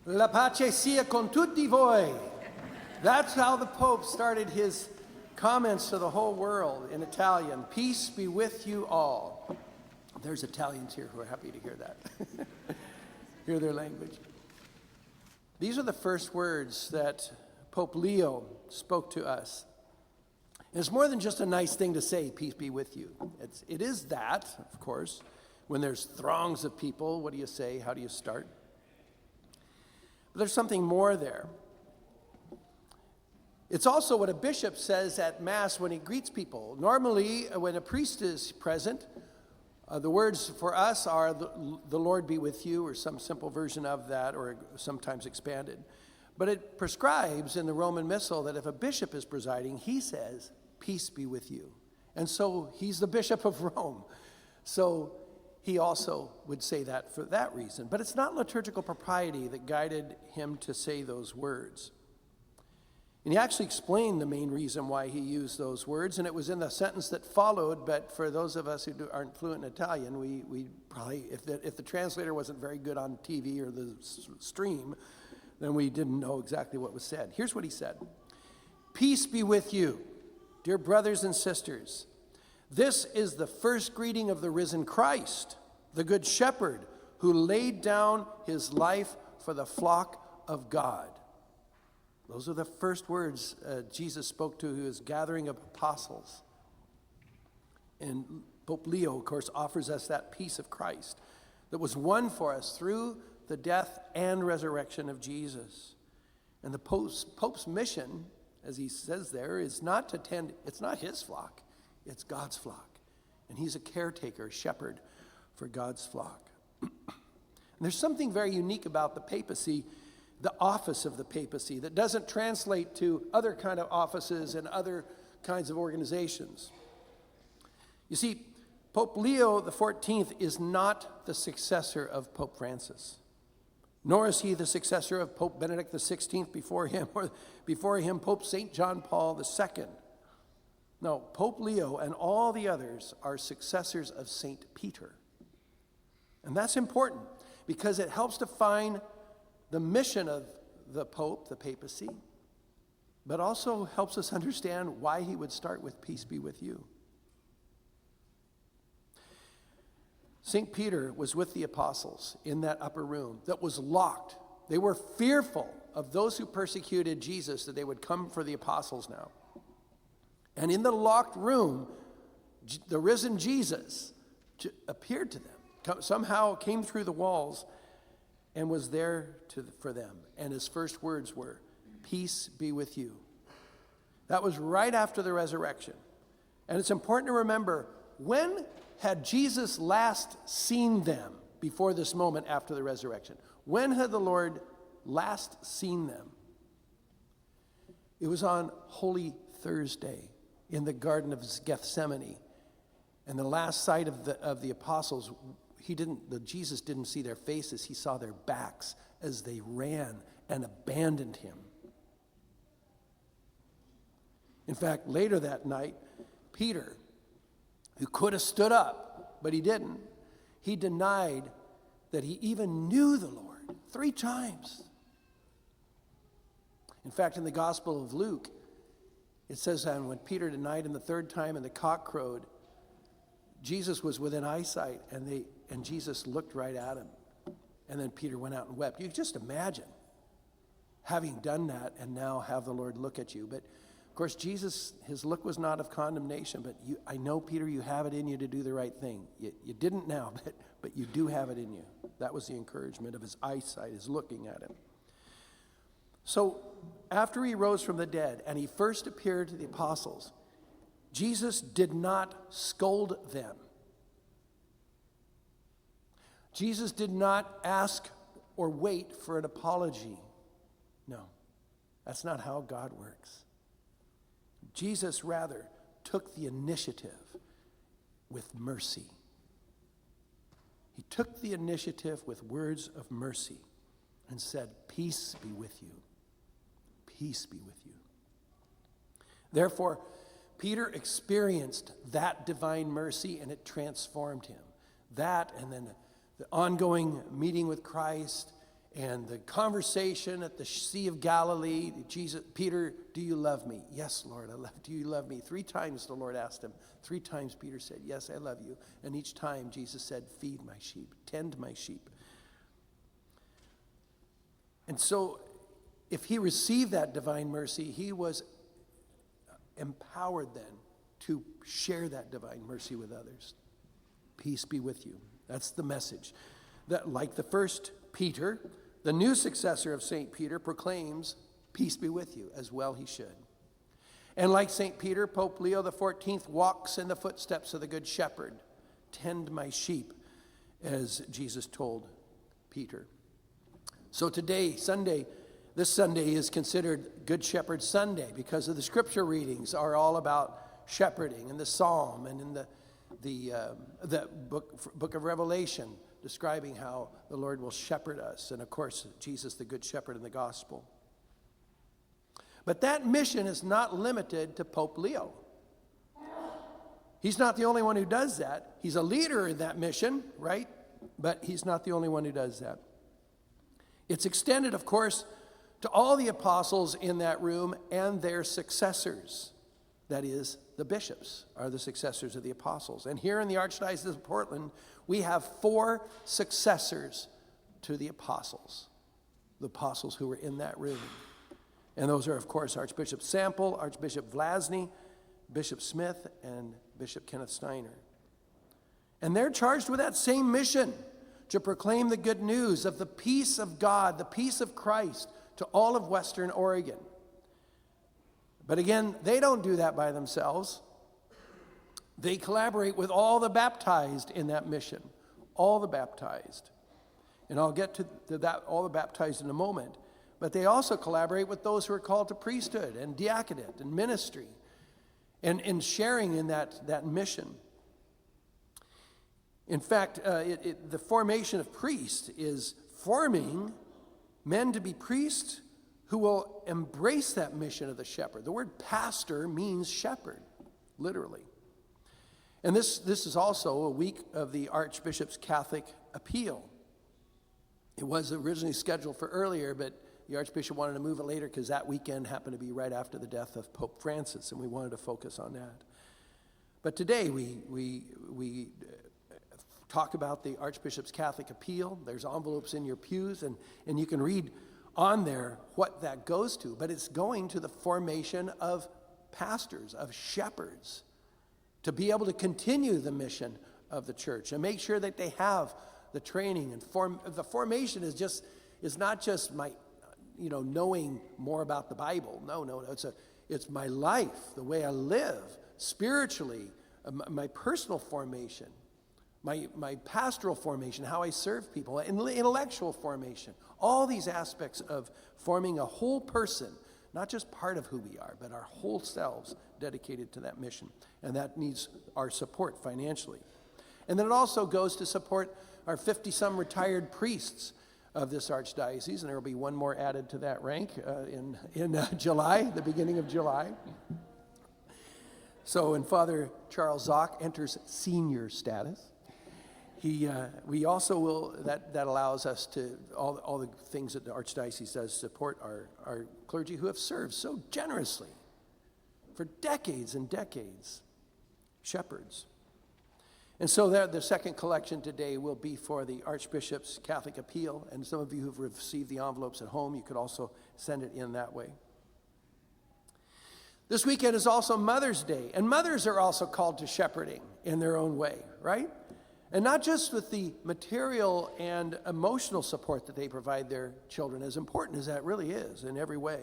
La pace sia con tutti voi. That's how the Pope started his comments to the whole world in Italian. Peace be with you all. There's Italians here who are happy to hear that. Hear their language. These are the first words that Pope Leo spoke to us. It's more than just a nice thing to say, peace be with you. It is that, of course. When there's throngs of people, what do you say? How do you start? But there's something more there. It's also what a bishop says at Mass when he greets people. Normally, when a priest is present, the words for us are, the Lord be with you, or some simple version of that, or sometimes expanded. But it prescribes in the Roman Missal that if a bishop is presiding, he says, peace be with you. And so he's the Bishop of Rome. So he also would say that for that reason. But it's not liturgical propriety that guided him to say those words. And he actually explained the main reason why he used those words, and it was in the sentence that followed, but for those of us who aren't fluent in Italian, we probably, if the translator wasn't very good on TV or the stream, then we didn't know exactly what was said. Here's what he said. Peace be with you, dear brothers and sisters. This is the first greeting of the risen Christ, the Good Shepherd, who laid down his life for the flock of God. Those are the first words Jesus spoke to his gathering of apostles. And Pope Leo, of course, offers us that peace of Christ that was won for us through the death and resurrection of Jesus. And the Pope's mission, as he says there, is not to tend, it's not his flock, it's God's flock. And he's a caretaker, a shepherd for God's flock. And there's something very unique about the papacy, the office of the papacy, that doesn't translate to other kind of offices and other kinds of organizations. You see, Pope Leo XIV is not the successor of Pope Francis, nor is he the successor of Pope Benedict XVI before him, or before him Pope St. John Paul II. No, Pope Leo and all the others are successors of St. Peter. And that's important because it helps define the mission of the Pope, the papacy, but also helps us understand why he would start with peace be with you. St. Peter was with the apostles in that upper room that was locked. They were fearful of those who persecuted Jesus, that they would come for the apostles now. And in the locked room, the risen Jesus appeared to them, somehow came through the walls and was there for them. And his first words were, peace be with you. That was right after the resurrection. And it's important to remember, when had Jesus last seen them before this moment after the resurrection? When had the Lord last seen them? It was on Holy Thursday in the Garden of Gethsemane. And the last sight of the apostles, Jesus didn't see their faces, he saw their backs as they ran and abandoned him. In fact, later that night, Peter, who could have stood up, but he didn't, he denied that he even knew the Lord 3 times. In fact, in the Gospel of Luke, it says that when Peter denied him the 3rd time and the cock crowed, Jesus was within eyesight, and Jesus looked right at him. And then Peter went out and wept. You can just imagine having done that and now have the Lord look at you. But of course, Jesus, his look was not of condemnation, but I know, Peter, you have it in you to do the right thing. You didn't now, but you do have it in you. That was the encouragement of his eyesight, his looking at him. So after he rose from the dead and he first appeared to the apostles, Jesus did not scold them. Jesus did not ask or wait for an apology. No, that's not how God works. Jesus rather took the initiative with mercy. He took the initiative with words of mercy and said, peace be with you. Peace be with you. Therefore, Peter experienced that divine mercy and it transformed him. That, and then the ongoing meeting with Christ And the conversation at the Sea of Galilee, Jesus, Peter, do you love me? Yes, Lord, I love you. Do you love me? 3 times the Lord asked him. 3 times Peter said, yes, I love you. And each time Jesus said, feed my sheep, tend my sheep. And so if he received that divine mercy, he was empowered then to share that divine mercy with others. Peace be with you. That's the message. That, like the first Peter, the new successor of St. Peter proclaims, peace be with you, as well he should. And like St. Peter, Pope Leo XIV walks in the footsteps of the Good Shepherd. Tend my sheep, as Jesus told Peter. So today, this Sunday is considered Good Shepherd Sunday because of the scripture readings are all about shepherding in the Psalm and in the book of Revelation, describing how the Lord will shepherd us. And of course, Jesus, the Good Shepherd in the gospel. But that mission is not limited to Pope Leo. He's not the only one who does that. He's a leader in that mission, right? But he's not the only one who does that. It's extended, of course, to all the apostles in that room and their successors. That is, the bishops are the successors of the apostles. And here in the Archdiocese of Portland, we have 4 successors to the apostles who were in that room. And those are, of course, Archbishop Sample, Archbishop Vlasny, Bishop Smith, and Bishop Kenneth Steiner. And they're charged with that same mission, to proclaim the good news of the peace of God, the peace of Christ, to all of Western Oregon. But again, they don't do that by themselves. They collaborate with all the baptized in that mission, all the baptized. And I'll get to that, all the baptized in a moment. But they also collaborate with those who are called to priesthood and diaconate and ministry and in sharing in that mission. In fact, the formation of priests is forming men to be priests who will embrace that mission of the shepherd. The word pastor means shepherd, literally. And this is also a week of the Archbishop's Catholic Appeal. It was originally scheduled for earlier, but the Archbishop wanted to move it later because that weekend happened to be right after the death of Pope Francis, and we wanted to focus on that. But today we talk about the Archbishop's Catholic Appeal. There's envelopes in your pews, and you can read on there what that goes to. But it's going to the formation of pastors, of shepherds, to be able to continue the mission of the church and make sure that they have the training and the formation is not just my, knowing more about the Bible. No, it's my life, the way I live spiritually, my personal formation. My pastoral formation, how I serve people, intellectual formation, all these aspects of forming a whole person, not just part of who we are, but our whole selves dedicated to that mission. And that needs our support financially. And then it also goes to support our 50-some retired priests of this archdiocese, and there will be one more added to that rank in July, the beginning of July. So when Father Charles Zock enters senior status, we also will, that allows us to, all the things that the Archdiocese does, support our clergy who have served so generously for decades and decades, shepherds. And so the second collection today will be for the Archbishop's Catholic Appeal, and some of you who've received the envelopes at home, you could also send it in that way. This weekend is also Mother's Day, and mothers are also called to shepherding in their own way, right? And not just with the material and emotional support that they provide their children, as important as that really is in every way,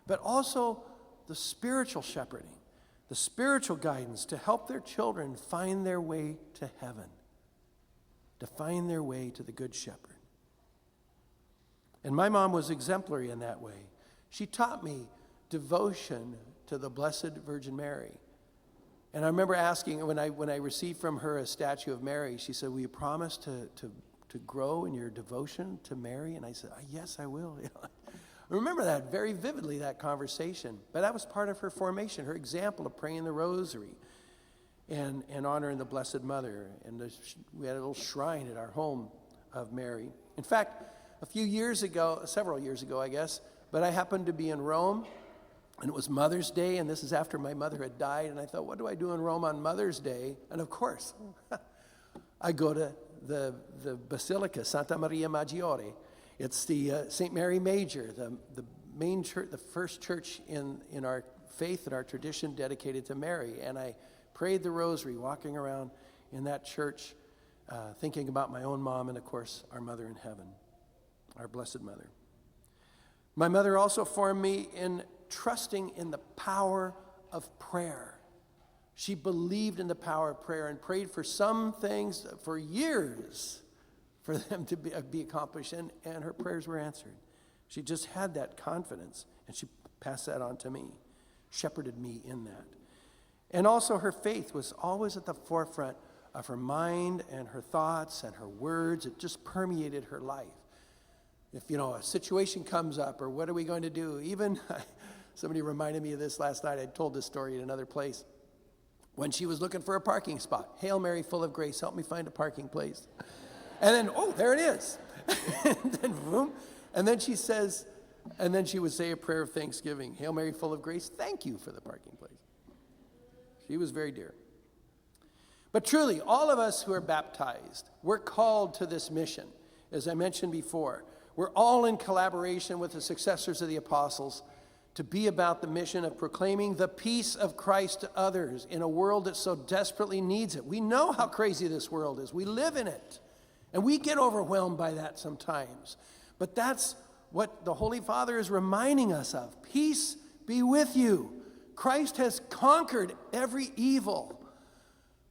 but also the spiritual shepherding, the spiritual guidance to help their children find their way to heaven, to find their way to the Good Shepherd. And my mom was exemplary in that way. She taught me devotion to the Blessed Virgin Mary. And I remember asking, when I received from her a statue of Mary, she said, will you promise to grow in your devotion to Mary? And I said, yes, I will. I remember that very vividly, that conversation. But that was part of her formation, her example of praying the rosary and honoring the Blessed Mother. And we had a little shrine at our home of Mary. In fact, a few years ago, several years ago, I guess, but I happened to be in Rome, and it was Mother's Day, and this is after my mother had died, and I thought, what do I do in Rome on Mother's Day? And of course, I go to the Basilica, Santa Maria Maggiore. It's the St. Mary Major, the main church, the first church in our faith and our tradition dedicated to Mary. And I prayed the rosary, walking around in that church, thinking about my own mom and, of course, our mother in heaven, our Blessed Mother. My mother also formed me in trusting in the power of prayer. She believed in the power of prayer and prayed for some things for years for them to be accomplished, and her prayers were answered. She just had that confidence, and she passed that on to me, shepherded me in that. And also her faith was always at the forefront of her mind and her thoughts and her words. It just permeated her life. If, a situation comes up, or what are we going to do? Even, somebody reminded me of this last night. I told this story in another place. When she was looking for a parking spot, Hail Mary, full of grace, help me find a parking place. And then, oh, there it is. And then, boom. And then she says, and then she would say a prayer of thanksgiving. Hail Mary, full of grace, thank you for the parking place. She was very dear. But truly, all of us who are baptized, we're called to this mission. As I mentioned before, we're all in collaboration with the successors of the apostles to be about the mission of proclaiming the peace of Christ to others in a world that so desperately needs it. We know how crazy this world is. We live in it. And we get overwhelmed by that sometimes. But that's what the Holy Father is reminding us of. Peace be with you. Christ has conquered every evil.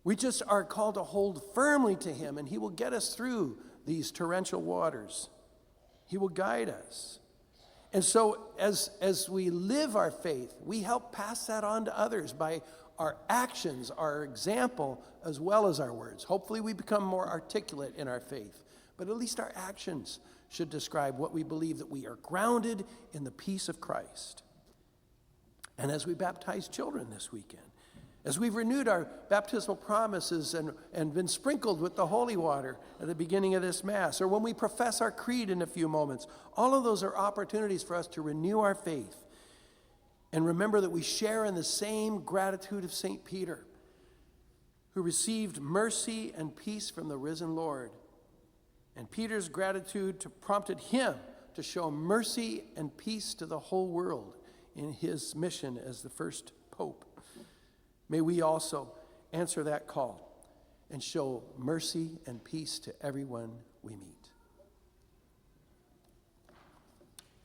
We just are called to hold firmly to him, and he will get us through these torrential waters. He will guide us. And so as we live our faith, we help pass that on to others by our actions, our example, as well as our words. Hopefully we become more articulate in our faith, but at least our actions should describe what we believe, that we are grounded in the peace of Christ. And as we baptize children this weekend, as we've renewed our baptismal promises and been sprinkled with the holy water at the beginning of this Mass, or when we profess our creed in a few moments, all of those are opportunities for us to renew our faith and remember that we share in the same gratitude of St. Peter, who received mercy and peace from the risen Lord. And Peter's gratitude prompted him to show mercy and peace to the whole world in his mission as the first pope. May we also answer that call and show mercy and peace to everyone we meet.